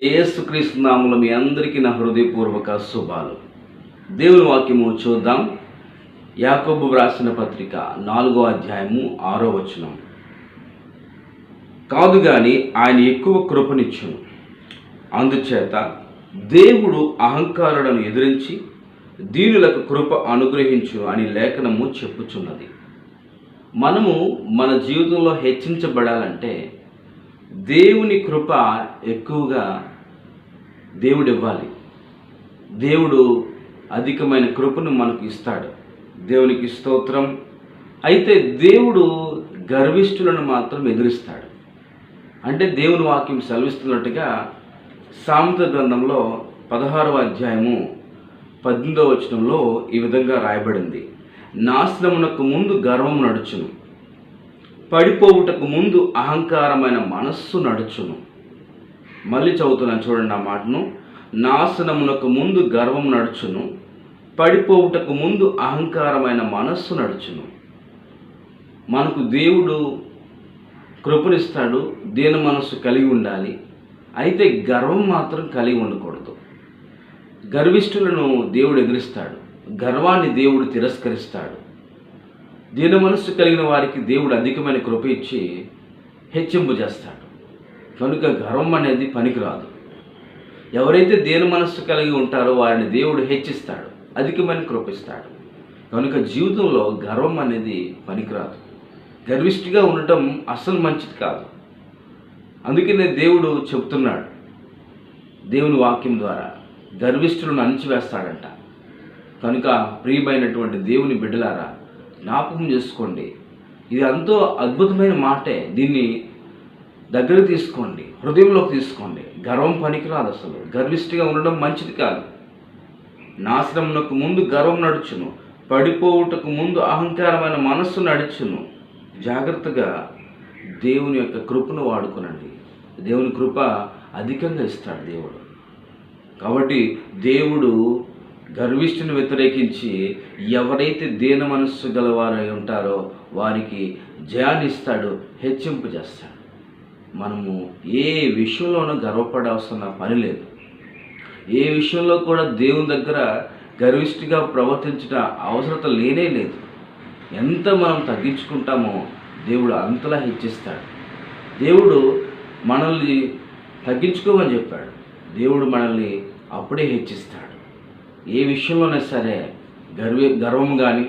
యేసుక్రీస్తు నామములో మీ అందరికీ నా హృదయపూర్వక శుభాలు. దేవుని వాక్యము చూద్దాం. యాకోబు వ్రాసిన పత్రిక 4వ అధ్యాయము 6వ వచనం. కాదు గాని ఆయన ఎక్కువ కృపనిచ్చును, అందుచేత దేవుడు అహంకారులను ఎదిరించి దీనులకు కృప అనుగ్రహించును అని లేఖనము చెప్పుచున్నది. మనము మన జీవితంలో హెచ్చించబడాలంటే దేవుని కృప ఎక్కువగా దేవుడు ఇవ్వాలి. దేవుడు అధికమైన కృపను మనకు ఇస్తాడు. దేవునికి స్తోత్రం. అయితే దేవుడు గర్విష్ఠులను మాత్రం ఎదిరిస్తాడు. అంటే దేవుని వాక్యం సెలవిస్తున్నట్టుగా సామెతల గ్రంథంలో 16వ అధ్యాయము 18వ వచనంలో ఈ విధంగా రాయబడింది. నాశనమునకు ముందు గర్వం నడుచును, పడిపోవుటకు ముందు అహంకారమైన మనస్సు నడుచును. మళ్ళీ చదువుతున్నాను, చూడండి ఆ మాటను. నాశనమునకు ముందు గర్వం నడుచును, పడిపోవుటకు ముందు అహంకారమైన మనస్సు నడుచును. మనకు దేవుడు కృపనిస్తాడు, దీన మనస్సు కలిగి ఉండాలి. అయితే గర్వం మాత్రం కలిగి ఉండకూడదు. గర్విష్ఠులను దేవుడు ఎదిరిస్తాడు, గర్వాన్ని దేవుడు తిరస్కరిస్తాడు. దీన మనస్సు కలిగిన వారికి దేవుడు అధికమైన కృప ఇచ్చి హెచ్చింపు చేస్తాడు. కనుక గర్వం అనేది పనికిరాదు. ఎవరైతే దీన మనస్సు కలిగి ఉంటారో వారిని దేవుడు హెచ్చిస్తాడు, అధికమైన కృప ఇస్తాడు. కనుక జీవితంలో గర్వం అనేది పనికిరాదు. గర్విష్ఠిగా ఉండటం అస్సలు మంచిది కాదు. అందుకనే దేవుడు చెప్తున్నాడు దేవుని వాక్యం ద్వారా, గర్విష్ఠులను అణిచివేస్తాడంట. కనుక ప్రియమైనటువంటి దేవుని బిడ్డలారా, జ్ఞాపకం చేసుకోండి. ఇది ఎంతో అద్భుతమైన మాటే. దీన్ని దగ్గర తీసుకోండి, హృదయంలోకి తీసుకోండి. గర్వం పనికిరాదు. అసలు గర్విష్ఠిగా ఉండడం మంచిది కాదు. నాశనమునకు ముందు గర్వం నడుచును, పడిపోవుటకు ముందు అహంకారమైన మనస్సు నడుచును. జాగ్రత్తగా దేవుని యొక్క కృపను వాడుకునండి. దేవుని కృప అధికంగా ఇస్తాడు దేవుడు. కాబట్టి దేవుడు గర్విష్ఠుని వ్యతిరేకించి ఎవరైతే దీన మనస్సు గలవారై ఉంటారో వారికి జయాన్ని ఇస్తాడు, హెచ్చింపు చేస్తాడు. మనము ఏ విషయంలోనూ గర్వపడాల్సిన పని లేదు. ఏ విషయంలో కూడా దేవుని దగ్గర గర్విష్ఠిగా ప్రవర్తించడం అవసరత లేనే లేదు. ఎంత మనం తగ్గించుకుంటామో దేవుడు అంతలా హెచ్చిస్తాడు. దేవుడు మనల్ని తగ్గించుకోమని చెప్పాడు. దేవుడు మనల్ని అప్పుడే హెచ్చిస్తాడు. ఏ విషయంలోనే సరే గర్వం కానీ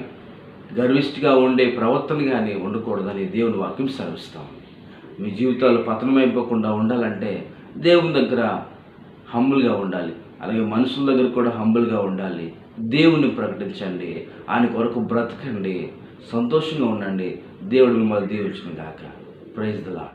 గర్విష్ఠిగా ఉండే ప్రవర్తన కానీ ఉండకూడదని దేవుని వాక్యం సెలవిస్తాం. మీ జీవితాలు పతనమైపోకుండా ఉండాలంటే దేవుని దగ్గర హంబుల్గా ఉండాలి. అలాగే మనుషుల దగ్గర కూడా హంబుల్గా ఉండాలి. దేవుని ప్రకటించండి, ఆయన కొరకు బ్రతకండి, సంతోషంగా ఉండండి. దేవుడు మిమ్మల్ని దీవించును గాక. Praise the lord.